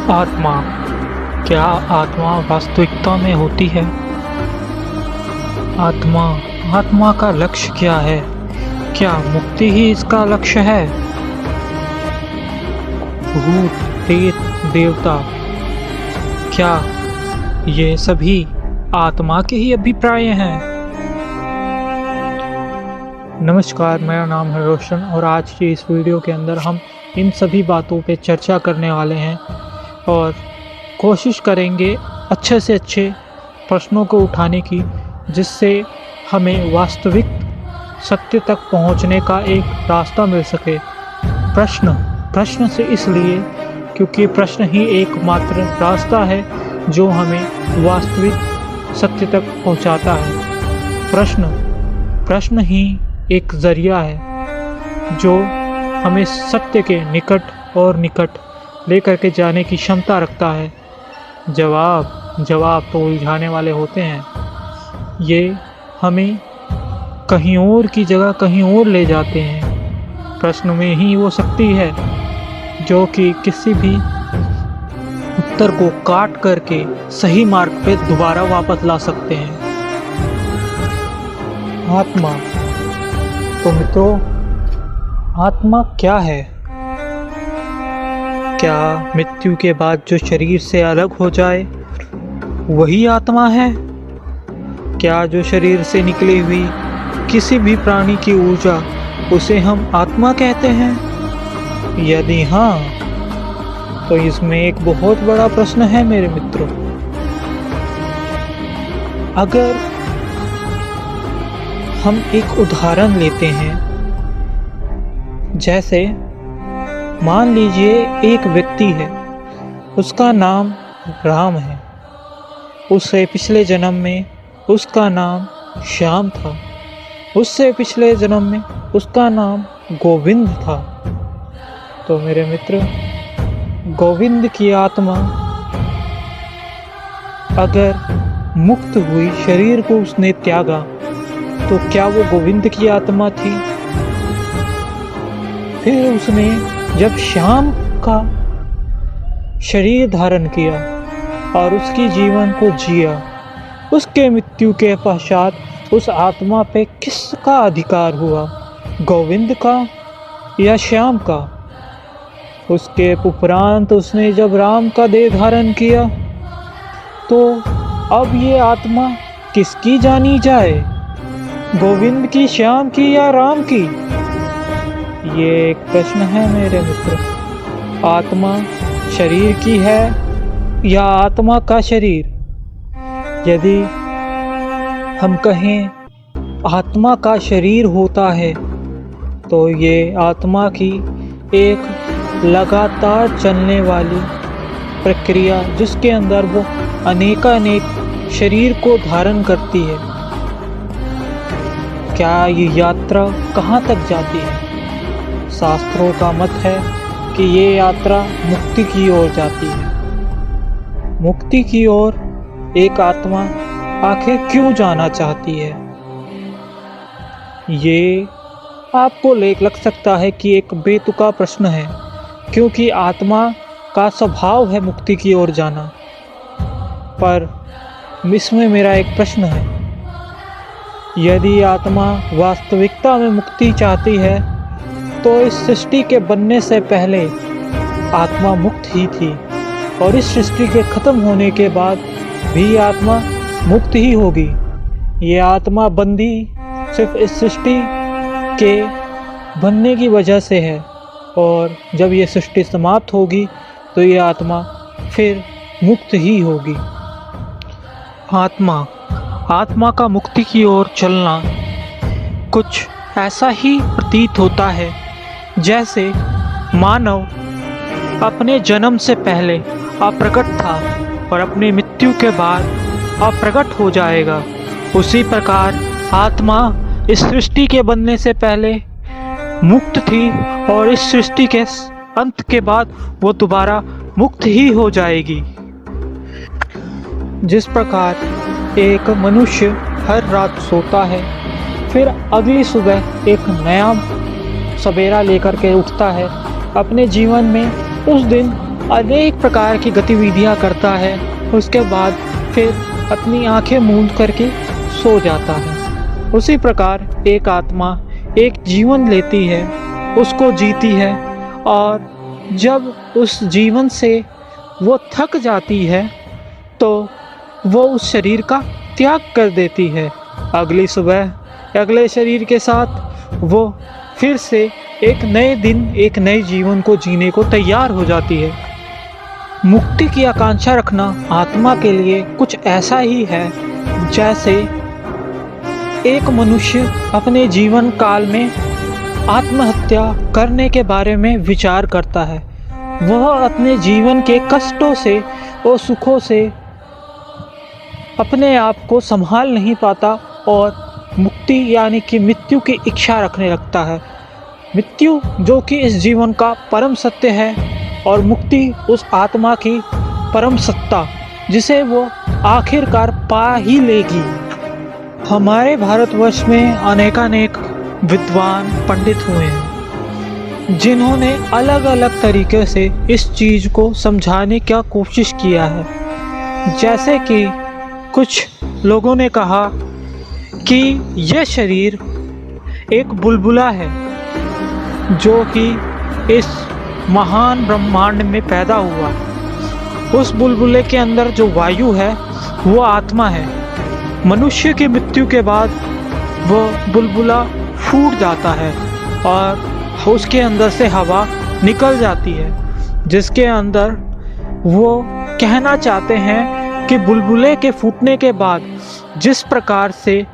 आत्मा। क्या आत्मा वास्तविकता में होती है? आत्मा का लक्ष्य क्या है? क्या मुक्ति ही इसका लक्ष्य है? भूत, प्रेत, देवता, क्या ये सभी आत्मा के ही अभिप्राय हैं? नमस्कार, मेरा नाम है रोशन और आज की इस वीडियो के अंदर हम इन सभी बातों पे चर्चा करने वाले हैं और कोशिश करेंगे अच्छे से अच्छे प्रश्नों को उठाने की, जिससे हमें वास्तविक सत्य तक पहुंचने का एक रास्ता मिल सके। प्रश्न से इसलिए क्योंकि प्रश्न ही एकमात्र रास्ता है जो हमें वास्तविक सत्य तक पहुंचाता है। प्रश्न ही एक जरिया है जो हमें सत्य के निकट और निकट लेकर के जाने की क्षमता रखता है। जवाब तो उलझाने वाले होते हैं। ये हमें कहीं और की जगह कहीं और ले जाते हैं। प्रश्न में ही वो शक्ति है जो कि किसी भी उत्तर को काट करके सही मार्ग पे दोबारा वापस ला सकते हैं। आत्मा। तो मित्रों, आत्मा क्या है? क्या मृत्यु के बाद जो शरीर से अलग हो जाए वही आत्मा है? क्या जो शरीर से निकली हुई किसी भी प्राणी की ऊर्जा, उसे हम आत्मा कहते हैं? यदि हाँ, तो इसमें एक बहुत बड़ा प्रश्न है मेरे मित्रों। अगर हम एक उदाहरण लेते हैं, जैसे मान लीजिए एक व्यक्ति है, उसका नाम राम है। उससे पिछले जन्म में उसका नाम श्याम था। उससे पिछले जन्म में उसका नाम गोविंद था। तो मेरे मित्र, गोविंद की आत्मा अगर मुक्त हुई, शरीर को उसने त्यागा, तो क्या वो गोविंद की आत्मा थी? फिर उसने जब श्याम का शरीर धारण किया और उसकी जीवन को जिया, उसके मृत्यु के पश्चात उस आत्मा पे किसका अधिकार हुआ? गोविंद का या श्याम का? उसके उपरांत उसने जब राम का देह धारण किया, तो अब ये आत्मा किसकी जानी जाए? गोविंद की, श्याम की या राम की? ये एक प्रश्न है मेरे मित्र। आत्मा शरीर की है या आत्मा का शरीर? यदि हम कहें आत्मा का शरीर होता है, तो ये आत्मा की एक लगातार चलने वाली प्रक्रिया, जिसके अंदर वो अनेकानेक शरीर को धारण करती है। क्या ये यात्रा कहाँ तक जाती है? शास्त्रों का मत है कि ये यात्रा मुक्ति की ओर जाती है। मुक्ति की ओर एक आत्मा आखिर क्यों जाना चाहती है? ये आपको लग सकता है कि एक बेतुका प्रश्न है, क्योंकि आत्मा का स्वभाव है मुक्ति की ओर जाना। पर इसमें मेरा एक प्रश्न है, यदि आत्मा वास्तविकता में मुक्ति चाहती है, तो इस सृष्टि के बनने से पहले आत्मा मुक्त ही थी, और इस सृष्टि के खत्म होने के बाद भी आत्मा मुक्त ही होगी। ये आत्मा बंदी सिर्फ इस सृष्टि के बनने की वजह से है, और जब ये सृष्टि समाप्त होगी तो ये आत्मा फिर मुक्त ही होगी। आत्मा का मुक्ति की ओर चलना कुछ ऐसा ही प्रतीत होता है जैसे मानव अपने जन्म से पहले अप्रकट था और अपनी मृत्यु के बाद अप्रकट हो जाएगा। उसी प्रकार आत्मा इस सृष्टि के बनने से पहले मुक्त थी और इस सृष्टि के अंत के बाद वो दोबारा मुक्त ही हो जाएगी। जिस प्रकार एक मनुष्य हर रात सोता है, फिर अगली सुबह एक नया सवेरा लेकर के उठता है, अपने जीवन में उस दिन अनेक प्रकार की गतिविधियां करता है, उसके बाद फिर अपनी आंखें मूंद करके सो जाता है। उसी प्रकार एक आत्मा एक जीवन लेती है, उसको जीती है, और जब उस जीवन से वो थक जाती है तो वो उस शरीर का त्याग कर देती है। अगली सुबह अगले शरीर के साथ वो फिर से एक नए दिन, एक नए जीवन को जीने को तैयार हो जाती है। मुक्ति की आकांक्षा रखना आत्मा के लिए कुछ ऐसा ही है जैसे एक मनुष्य अपने जीवन काल में आत्महत्या करने के बारे में विचार करता है। वह अपने जीवन के कष्टों से और सुखों से अपने आप को संभाल नहीं पाता और मुक्ति यानी कि मृत्यु की इच्छा रखने लगता है। मृत्यु जो कि इस जीवन का परम सत्य है, और मुक्ति उस आत्मा की परम सत्ता जिसे वो आखिरकार पा ही लेगी। हमारे भारतवर्ष में अनेकानेक विद्वान पंडित हुए हैं जिन्होंने अलग अलग तरीके से इस चीज़ को समझाने की कोशिश किया है। जैसे कि कुछ लोगों ने कहा कि यह शरीर एक बुलबुला है जो कि इस महान ब्रह्मांड में पैदा हुआ। उस बुलबुले के अंदर जो वायु है वो आत्मा है। मनुष्य की मृत्यु के बाद वो बुलबुला फूट जाता है और उसके अंदर से हवा निकल जाती है, जिसके अंदर वो कहना चाहते हैं कि बुलबुले के फूटने के बाद जिस प्रकार से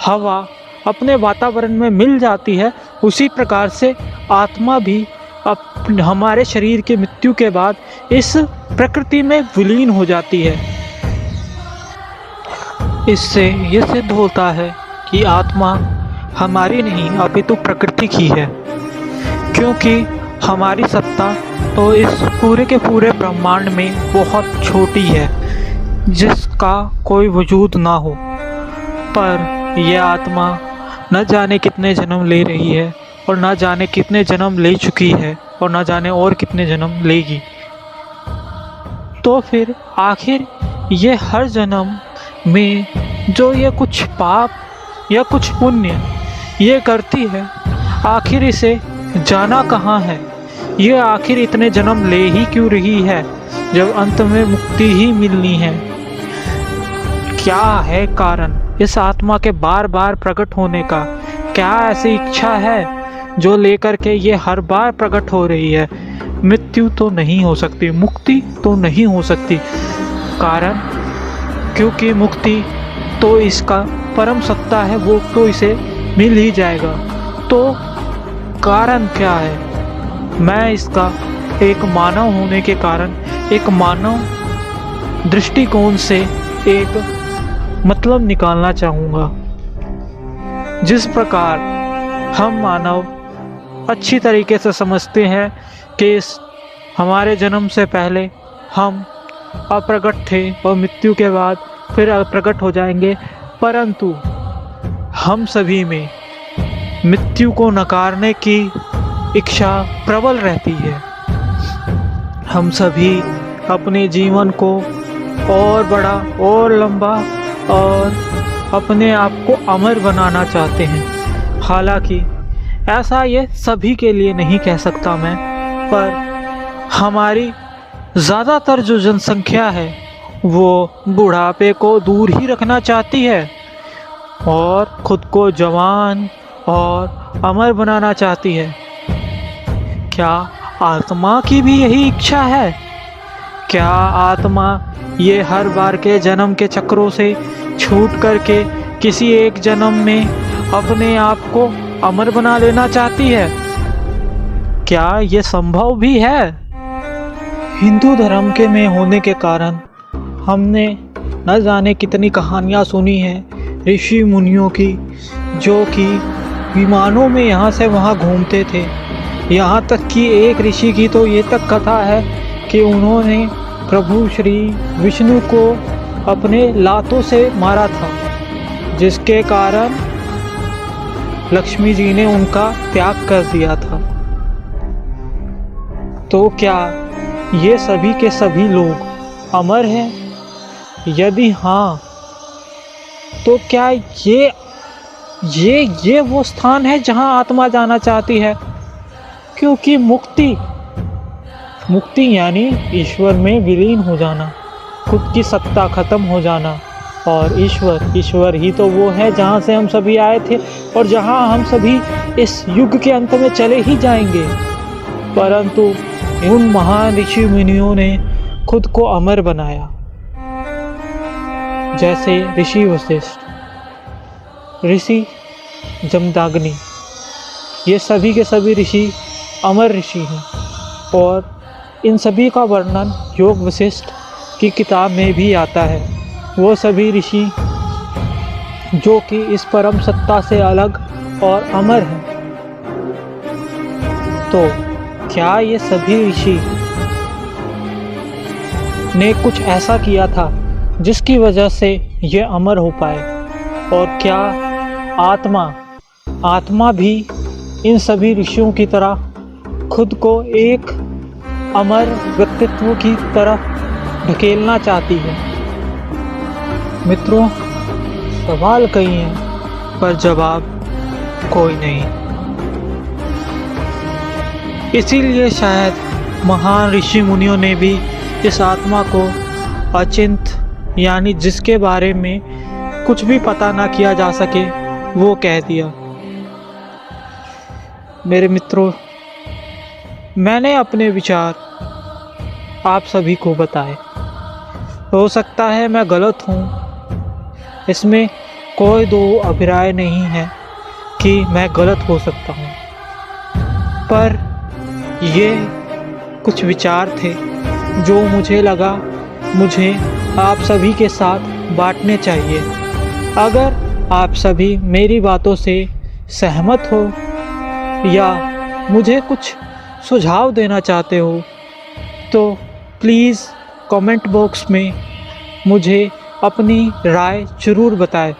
हवा अपने वातावरण में मिल जाती है, उसी प्रकार से आत्मा भी हमारे शरीर की मृत्यु के बाद इस प्रकृति में विलीन हो जाती है। इससे यह सिद्ध होता है कि आत्मा हमारी नहीं अपितु प्रकृति की है, क्योंकि हमारी सत्ता तो इस पूरे के पूरे ब्रह्मांड में बहुत छोटी है जिसका कोई वजूद ना हो। पर यह आत्मा न जाने कितने जन्म ले रही है और न जाने कितने जन्म ले चुकी है और न जाने और कितने जन्म लेगी। तो फिर आखिर ये हर जन्म में जो ये कुछ पाप या कुछ पुण्य ये करती है, आखिर इसे जाना कहाँ है? ये आखिर इतने जन्म ले ही क्यों रही है जब अंत में मुक्ति ही मिलनी है? क्या है कारण इस आत्मा के बार बार प्रकट होने का? क्या ऐसी इच्छा है जो लेकर के ये हर बार प्रकट हो रही है? मृत्यु तो नहीं हो सकती, मुक्ति तो नहीं हो सकती। कारण क्योंकि मुक्ति तो इसका परम सत्ता है, वो तो इसे मिल ही जाएगा। तो कारण क्या है? मैं इसका एक मानव होने के कारण, एक मानव दृष्टिकोण से एक मतलब निकालना चाहूँगा। जिस प्रकार हम मानव अच्छी तरीके से समझते हैं कि इस हमारे जन्म से पहले हम अप्रकट थे और मृत्यु के बाद फिर प्रकट हो जाएंगे, परंतु हम सभी में मृत्यु को नकारने की इच्छा प्रबल रहती है। हम सभी अपने जीवन को और बड़ा और लंबा और अपने आप को अमर बनाना चाहते हैं। हालांकि ऐसा ये सभी के लिए नहीं कह सकता मैं, पर हमारी ज़्यादातर जो जनसंख्या है वो बुढ़ापे को दूर ही रखना चाहती है और खुद को जवान और अमर बनाना चाहती है। क्या आत्मा की भी यही इच्छा है? क्या आत्मा ये हर बार के जन्म के चक्रों से छूट करके किसी एक जन्म में अपने आप को अमर बना लेना चाहती है? क्या ये संभव भी है? हिंदू धर्म के में होने के कारण हमने न जाने कितनी कहानियाँ सुनी हैं ऋषि मुनियों की, जो कि विमानों में यहाँ से वहाँ घूमते थे। यहाँ तक कि एक ऋषि की तो ये तक कथा है कि उन्होंने प्रभु श्री विष्णु को अपने लातों से मारा था, जिसके कारण लक्ष्मी जी ने उनका त्याग कर दिया था। तो क्या ये सभी के सभी लोग अमर हैं? यदि हाँ, तो क्या ये वो स्थान है जहां आत्मा जाना चाहती है? क्योंकि मुक्ति यानी ईश्वर में विलीन हो जाना, खुद की सत्ता खत्म हो जाना। और ईश्वर ही तो वो है जहाँ से हम सभी आए थे और जहाँ हम सभी इस युग के अंत में चले ही जाएंगे। परंतु उन महान ऋषि मुनियों ने खुद को अमर बनाया, जैसे ऋषि वशिष्ठ, ऋषि जमदग्नि। ये सभी के सभी ऋषि अमर ऋषि हैं और इन सभी का वर्णन योग वशिष्ठ की किताब में भी आता है। वो सभी ऋषि जो कि इस परम सत्ता से अलग और अमर हैं। तो क्या ये सभी ऋषि ने कुछ ऐसा किया था जिसकी वजह से ये अमर हो पाए? और क्या आत्मा भी इन सभी ऋषियों की तरह खुद को एक अमर व्यक्तित्व की तरफ ढकेलना चाहती है? मित्रों, सवाल कई हैं पर जवाब कोई नहीं। इसीलिए शायद महान ऋषि मुनियों ने भी इस आत्मा को अचिंत्य यानी जिसके बारे में कुछ भी पता ना किया जा सके वो कह दिया। मेरे मित्रों, मैंने अपने विचार आप सभी को बताए। हो सकता है मैं गलत हूँ, इसमें कोई दो अभिप्राय नहीं है कि मैं गलत हो सकता हूँ, पर ये कुछ विचार थे जो मुझे लगा मुझे आप सभी के साथ बांटने चाहिए। अगर आप सभी मेरी बातों से सहमत हो या मुझे कुछ सुझाव देना चाहते हो तो प्लीज़ कमेंट बॉक्स में मुझे अपनी राय ज़रूर बताएं।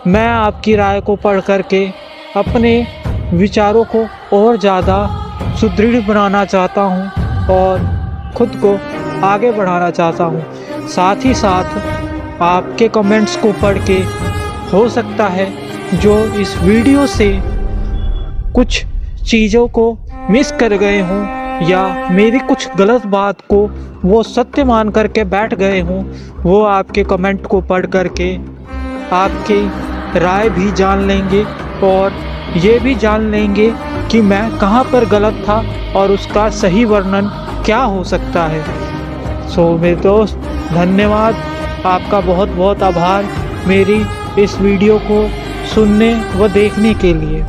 मैं आपकी राय को पढ़ करके अपने विचारों को और ज़्यादा सुदृढ़ बनाना चाहता हूँ और खुद को आगे बढ़ाना चाहता हूँ। साथ ही साथ आपके कमेंट्स को पढ़ के हो सकता है जो इस वीडियो से कुछ चीज़ों को मिस कर गए हों या मेरी कुछ गलत बात को वो सत्य मान करके बैठ गए हों, वो आपके कमेंट को पढ़ करके आपकी राय भी जान लेंगे और ये भी जान लेंगे कि मैं कहाँ पर गलत था और उसका सही वर्णन क्या हो सकता है। सो मेरे दोस्त, धन्यवाद, आपका बहुत बहुत आभार मेरी इस वीडियो को सुनने व देखने के लिए।